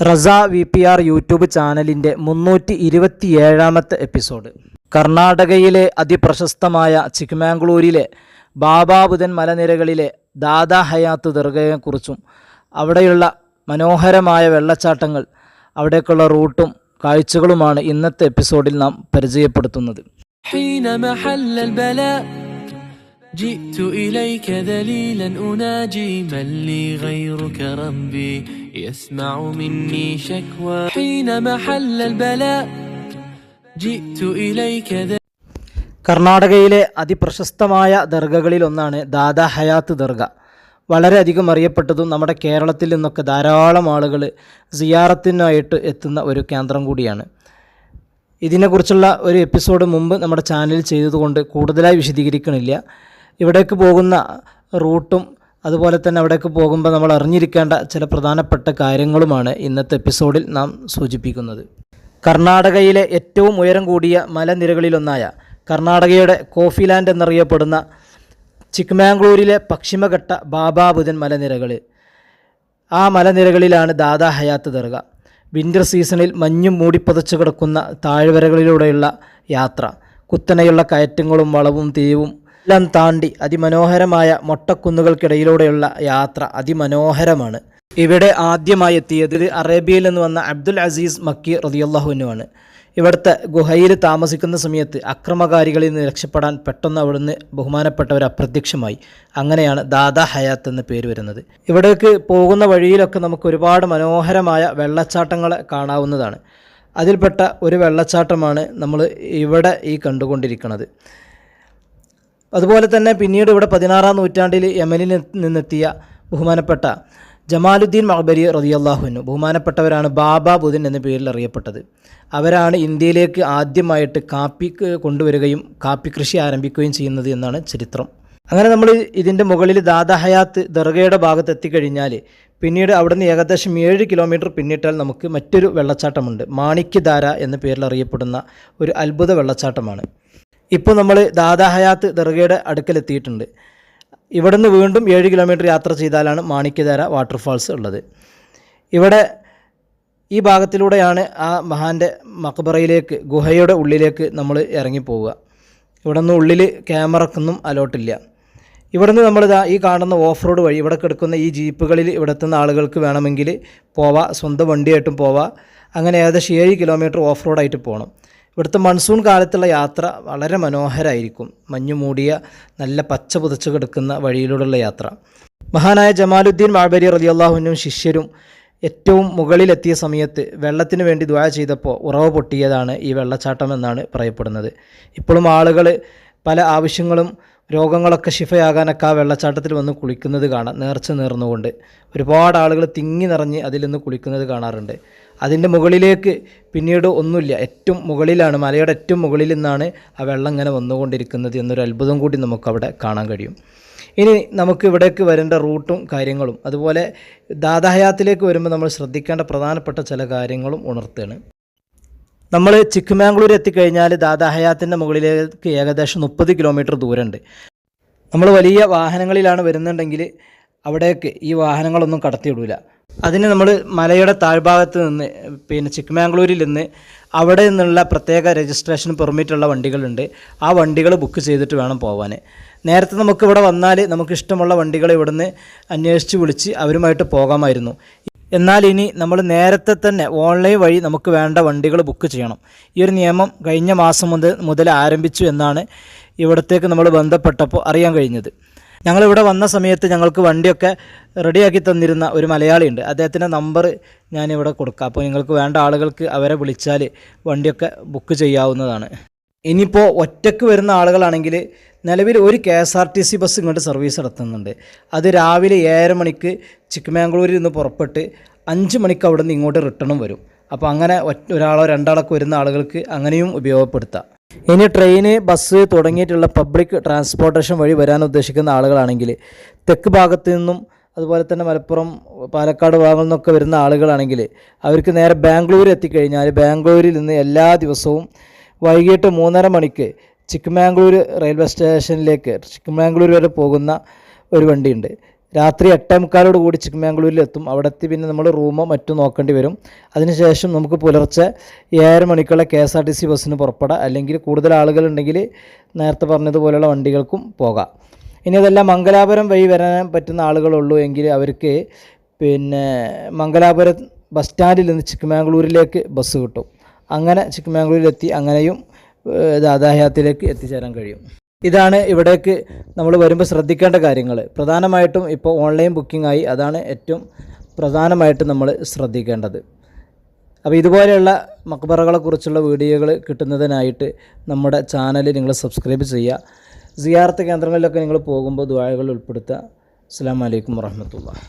Reza VPR YouTube ചാനലിൻ്റെ 327ാമത്തെ episode. കർണാടകയിലെ അതിപ്രശസ്തമായ ചിക്ക്മാംഗ്ലൂരിലെ ബാബാ ബുദൻ മലനിരകളിലെ ദാദാ ഹയാത്ത് ദർഗയെക്കുറിച്ചും അവിടെയുള്ള മനോഹരമായ വെള്ളച്ചാട്ടങ്ങൾ, അവിടേക്കുള്ള റൂട്ടും കാഴ്ചകളുമാണ് ഇന്നത്തെ എപ്പിസോഡിൽ നാം പരിചയപ്പെടുത്തുന്നത്. جئت إليك ذليلا أناجي من لي غيرك ربي يسمع مني شكوى حين محل البلاء جئت إليك കർണാടകയിലെ അതിപ്രശസ്തമായ ദർഗകളിലൊന്നാണ് ദാദാ ഹയാത്ത് ദർഗ. വളരെയധികം അറിയപ്പെട്ടതും നമ്മുടെ കേരളത്തിൽ നിന്നൊക്കെ ധാരാളം ആളുകൾ സിയാറത്തിനായിട്ട് എത്തുന്ന ഒരു കേന്ദ്രം കൂടിയാണ്. ഇതിനെക്കുറിച്ചുള്ള ഒരു എപ്പിസോഡ് മുമ്പ് നമ്മുടെ ചാനലിൽ ചെയ്തതുകൊണ്ട് കൂടുതലായി വിശദീകരിക്കണില്ല. ഇവിടേക്ക് പോകുന്ന റൂട്ടും അതുപോലെ തന്നെ അവിടേക്ക് പോകുമ്പോൾ നമ്മൾ അറിഞ്ഞിരിക്കേണ്ട ചില പ്രധാനപ്പെട്ട കാര്യങ്ങളുമാണ് ഇന്നത്തെ എപ്പിസോഡിൽ നാം സൂചിപ്പിക്കുന്നത്. കർണാടകയിലെ ഏറ്റവും ഉയരം കൂടിയ മലനിരകളിലൊന്നായ കർണാടകയുടെ കോഫി ലാൻഡ് എന്നറിയപ്പെടുന്ന ചിക്ക്മാംഗ്ലൂരിലെ പശ്ചിമഘട്ട ബാബാ ബുദൻ മലനിരകൾ, ആ മലനിരകളിലാണ് ദാദാ ഹയാത്ത് ദർഗ. വിൻ്റർ സീസണിൽ മഞ്ഞും മൂടിപ്പതച്ചു കിടക്കുന്ന താഴ്വരകളിലൂടെയുള്ള യാത്ര, കുത്തനെയുള്ള കയറ്റങ്ങളും വളവും തീവും എല്ലാം താണ്ടി അതിമനോഹരമായ മൊട്ടക്കുന്നുകൾക്കിടയിലൂടെയുള്ള യാത്ര അതിമനോഹരമാണ്. ഇവിടെ ആദ്യമായി എത്തിയത് അറേബ്യയിൽ നിന്ന് വന്ന അബ്ദുൽ അസീസ് മക്കി റളിയല്ലാഹു അൻഹു ആണ്. ഇവിടുത്തെ ഗുഹയിൽ താമസിക്കുന്ന സമയത്ത് അക്രമകാരികളിൽ നിന്ന് രക്ഷപ്പെടാൻ പെട്ടെന്ന് അവിടുന്ന് ബഹുമാനപ്പെട്ടവർ അപ്രത്യക്ഷമായി. അങ്ങനെയാണ് ദാദാ ഹയാത്ത് എന്ന പേര് വരുന്നത്. ഇവിടേക്ക് പോകുന്ന വഴിയിലൊക്കെ നമുക്ക് ഒരുപാട് മനോഹരമായ വെള്ളച്ചാട്ടങ്ങളെ കാണാവുന്നതാണ്. അതിൽപ്പെട്ട ഒരു വെള്ളച്ചാട്ടമാണ് നമ്മൾ ഇവിടെ ഈ കണ്ടുകൊണ്ടിരിക്കുന്നത്. അതുപോലെ തന്നെ പിന്നീട് ഇവിടെ 16ാം നൂറ്റാണ്ടിൽ യമനിൽ നിന്നെത്തിയ ബഹുമാനപ്പെട്ട ജമാലുദ്ദീൻ മഅ്ബരി റളിയല്ലാഹു അൻഹു, ബഹുമാനപ്പെട്ടവരാണ് ബാബാ ബുദൻ എന്ന പേരിൽ അറിയപ്പെട്ടത്. അവരാണ് ഇന്ത്യയിലേക്ക് ആദ്യമായിട്ട് കാപ്പി കൊണ്ടുവരികയും കാപ്പി കൃഷി ആരംഭിക്കുകയും ചെയ്യുന്നത് എന്നാണ് ചരിത്രം. അങ്ങനെ നമ്മൾ ഇതിൻ്റെ മുകളിൽ ദാദാ ഹയാത്ത് ദർഗയുടെ ഭാഗത്ത് എത്തിക്കഴിഞ്ഞാൽ പിന്നീട് അവിടുന്ന് ഏകദേശം 7 കിലോമീറ്റർ പിന്നിട്ടാൽ നമുക്ക് മറ്റൊരു വെള്ളച്ചാട്ടമുണ്ട്. മാണിക്യധാര എന്ന പേരിൽ അറിയപ്പെടുന്ന ഒരു അത്ഭുത വെള്ളച്ചാട്ടമാണ്. ഇപ്പോൾ നമ്മൾ ദാദാ ഹയാത്ത് ദർഗയുടെ അടുക്കലെത്തിയിട്ടുണ്ട്. ഇവിടുന്ന് വീണ്ടും 7 കിലോമീറ്റർ യാത്ര ചെയ്താലാണ് മാണിക്യധാര വാട്ടർഫാൾസ് ഉള്ളത്. ഇവിടെ ഈ ഭാഗത്തിലൂടെയാണ് ആ മഹാൻ്റെ മക്ബറയിലേക്ക്, ഗുഹയുടെ ഉള്ളിലേക്ക് നമ്മൾ ഇറങ്ങിപ്പോവുക. ഇവിടെ നിന്ന് ഉള്ളിൽ ക്യാമറക്കൊന്നും അലോട്ടില്ല. ഇവിടെ നിന്ന് നമ്മൾ ഈ കാണുന്ന ഓഫ് റോഡ് വഴി, ഇവിടെ കിടക്കുന്ന ഈ ജീപ്പുകളിൽ ഇവിടെ എത്തുന്ന ആളുകൾക്ക് വേണമെങ്കിൽ പോവാം, സ്വന്തം വണ്ടിയായിട്ടും പോവാം. അങ്ങനെ ഏകദേശം 7 കിലോമീറ്റർ ഓഫ് റോഡായിട്ട് പോകണം. ഇവിടുത്തെ മൺസൂൺ കാലത്തുള്ള യാത്ര വളരെ മനോഹരമായിരിക്കും. മഞ്ഞു മൂടിയ നല്ല പച്ച പുതച്ച് കിടക്കുന്ന വഴിയിലൂടെയുള്ള യാത്ര. മഹാനായ ജമാലുദ്ദീൻ മഅ്ബരി റളിയല്ലാഹു അൻഹു ശിഷ്യരും ഏറ്റവും മുകളിലെത്തിയ സമയത്ത് വെള്ളത്തിന് വേണ്ടി ദുആ ചെയ്തപ്പോൾ ഉറവ പൊട്ടിയതാണ് ഈ വെള്ളച്ചാട്ടം എന്നാണ് പറയപ്പെടുന്നത്. ഇപ്പോഴും ആളുകൾ പല ആവശ്യങ്ങളും രോഗങ്ങളൊക്കെ ശിഫയാകാനൊക്കെ ആ വെള്ളച്ചാട്ടത്തിൽ വന്ന് കുളിക്കുന്നത് കാണാം. നേർച്ച നേർന്നുകൊണ്ട് ഒരുപാട് ആളുകൾ തിങ്ങി നിറഞ്ഞ് അതിൽ നിന്ന് കുളിക്കുന്നത് കാണാറുണ്ട്. അതിൻ്റെ മുകളിലേക്ക് പിന്നീട് ഒന്നുമില്ല, ഏറ്റവും മുകളിലാണ്, മലയുടെ ഏറ്റവും മുകളിൽ നിന്നാണ് ആ വെള്ളം ഇങ്ങനെ വന്നുകൊണ്ടിരിക്കുന്നത് എന്നൊരു അത്ഭുതം കൂടി നമുക്കവിടെ കാണാൻ കഴിയും. ഇനി നമുക്ക് ഇവിടേക്ക് വരേണ്ട റൂട്ടും കാര്യങ്ങളും, അതുപോലെ ദാദാ ഹയാത്തിലേക്ക് വരുമ്പോൾ നമ്മൾ ശ്രദ്ധിക്കേണ്ട പ്രധാനപ്പെട്ട ചില കാര്യങ്ങളും ഉണർത്തുകയാണ്. നമ്മൾ ചിക്ക്മാംഗ്ലൂർ എത്തിക്കഴിഞ്ഞാൽ ദാദാ ഹയാത്തിൻ്റെ മുകളിലേക്ക് ഏകദേശം 30 കിലോമീറ്റർ ദൂരമുണ്ട്. നമ്മൾ വലിയ വാഹനങ്ങളിലാണ് വരുന്നുണ്ടെങ്കിൽ അവിടേക്ക് ഈ വാഹനങ്ങളൊന്നും കടത്തിവിടില്ല. അതിന് നമ്മൾ മലയുടെ താഴ്ഭാഗത്ത് നിന്ന് ചിക്ക്മാംഗ്ലൂരിൽ നിന്ന് അവിടെ നിന്നുള്ള പ്രത്യേക രജിസ്ട്രേഷൻ പെർമിറ്റുള്ള വണ്ടികളുണ്ട്. ആ വണ്ടികൾ ബുക്ക് ചെയ്തിട്ട് വേണം പോകാൻ. നേരത്തെ നമുക്ക് ഇവിടെ വന്നാൽ നമുക്ക് ഇഷ്ടമുള്ള വണ്ടികൾ ഇവിടുന്ന് അന്വേഷിച്ച് വിളിച്ച് അവരുമായിട്ട് പോകാമായിരുന്നു. എന്നാൽ ഇനി നമ്മൾ നേരത്തെ തന്നെ ഓൺലൈൻ വഴി നമുക്ക് വേണ്ട വണ്ടികൾ ബുക്ക് ചെയ്യണം. ഈ ഒരു നിയമം കഴിഞ്ഞ മാസം മുതൽ ആരംഭിച്ചു എന്നാണ് ഇവിടത്തേക്ക് നമ്മൾ ബന്ധപ്പെട്ടപ്പോൾ അറിയാൻ കഴിഞ്ഞത്. ഞങ്ങളിവിടെ വന്ന സമയത്ത് ഞങ്ങൾക്ക് വണ്ടിയൊക്കെ റെഡിയാക്കി തന്നിരുന്ന ഒരു മലയാളിയുണ്ട്. അദ്ദേഹത്തിൻ്റെ നമ്പർ ഞാനിവിടെ കൊടുക്കാം. അപ്പോൾ നിങ്ങൾക്ക് വേണ്ട ആളുകൾക്ക് അവരെ വിളിച്ചാൽ വണ്ടിയൊക്കെ ബുക്ക് ചെയ്യാവുന്നതാണ്. ഇനിയിപ്പോൾ ഒറ്റയ്ക്ക് വരുന്ന ആളുകളാണെങ്കിൽ നിലവിൽ ഒരു KSRTC ബസ് ഇങ്ങോട്ട് സർവീസ് നടത്തുന്നുണ്ട്. അത് രാവിലെ 7:30 മണിക്ക് ചിക്ക്മാംഗ്ലൂരിൽ നിന്ന് പുറപ്പെട്ട് 5 മണിക്ക് അവിടെ നിന്ന് ഇങ്ങോട്ട് റിട്ടേണും വരും. അപ്പോൾ അങ്ങനെ ഒരാളോ രണ്ടാളൊക്കെ വരുന്ന ആളുകൾക്ക് അങ്ങനെയും ഉപയോഗപ്പെടുത്താം. ഇനി ട്രെയിന്, ബസ് തുടങ്ങിയിട്ടുള്ള പബ്ലിക് ട്രാൻസ്പോർട്ടേഷൻ വഴി വരാൻ ഉദ്ദേശിക്കുന്ന ആളുകളാണെങ്കിൽ തെക്ക് ഭാഗത്തു നിന്നും അതുപോലെ തന്നെ മലപ്പുറം, പാലക്കാട് ഭാഗങ്ങളിൽ നിന്നൊക്കെ വരുന്ന ആളുകളാണെങ്കിൽ അവർക്ക് നേരെ ബാംഗ്ലൂർ എത്തിക്കഴിഞ്ഞാൽ ബാംഗ്ലൂരിൽ നിന്ന് എല്ലാ ദിവസവും വൈകിട്ട് 3:30 മണിക്ക് ചിക്ക്മാംഗ്ലൂർ റെയിൽവേ സ്റ്റേഷനിലേക്ക് ചിക്ക്മാംഗ്ലൂർ വരെ പോകുന്ന ഒരു വണ്ടിയുണ്ട്. രാത്രി 8:45 കൂടി ചിക്കമംഗളൂരിലെത്തും. അവിടെ എത്തി പിന്നെ നമ്മൾ റൂമോ മറ്റോ നോക്കേണ്ടി വരും. അതിനുശേഷം നമുക്ക് പുലർച്ചെ 7 മണിക്കുള്ള KSRTC ബസ്സിന് പുറപ്പെടാം. അല്ലെങ്കിൽ കൂടുതൽ ആളുകളുണ്ടെങ്കിൽ നേരത്തെ പറഞ്ഞതുപോലെയുള്ള വണ്ടികൾക്കും പോകാം. ഇനി അതെല്ലാം മംഗലാപുരം വഴി വരാൻ പറ്റുന്ന ആളുകളുള്ളൂ എങ്കിൽ അവർക്ക് പിന്നെ മംഗലാപുരം ബസ് സ്റ്റാൻഡിൽ നിന്ന് ചിക്കമംഗളൂരിലേക്ക് ബസ് കിട്ടും. അങ്ങനെ ചിക്കമംഗളൂരിലെത്തി അങ്ങനെയും ദാദാഹ്യാത്തിലേക്ക് എത്തിച്ചേരാൻ കഴിയും. ഇതാണ് ഇവിടേക്ക് നമ്മൾ വരുമ്പോൾ ശ്രദ്ധിക്കേണ്ട കാര്യങ്ങൾ. പ്രധാനമായിട്ടും ഇപ്പോൾ ഓൺലൈൻ ബുക്കിംഗ് ആയി, അതാണ് ഏറ്റവും പ്രധാനമായിട്ട് നമ്മൾ ശ്രദ്ധിക്കേണ്ടത്. അപ്പോൾ ഇതുപോലെയുള്ള മക്ബറകളെക്കുറിച്ചുള്ള വീഡിയോകൾ കിട്ടുന്നതിനായിട്ട് നമ്മുടെ ചാനൽ നിങ്ങൾ സബ്സ്ക്രൈബ് ചെയ്യുക. സിയാറത്ത് കേന്ദ്രങ്ങളിലൊക്കെ നിങ്ങൾ പോകുമ്പോൾ ദുആകൾ ഉൾപ്പെടുത്തുക. അസ്സലാമു അലൈക്കും വറഹ്മത്തുള്ളാഹി.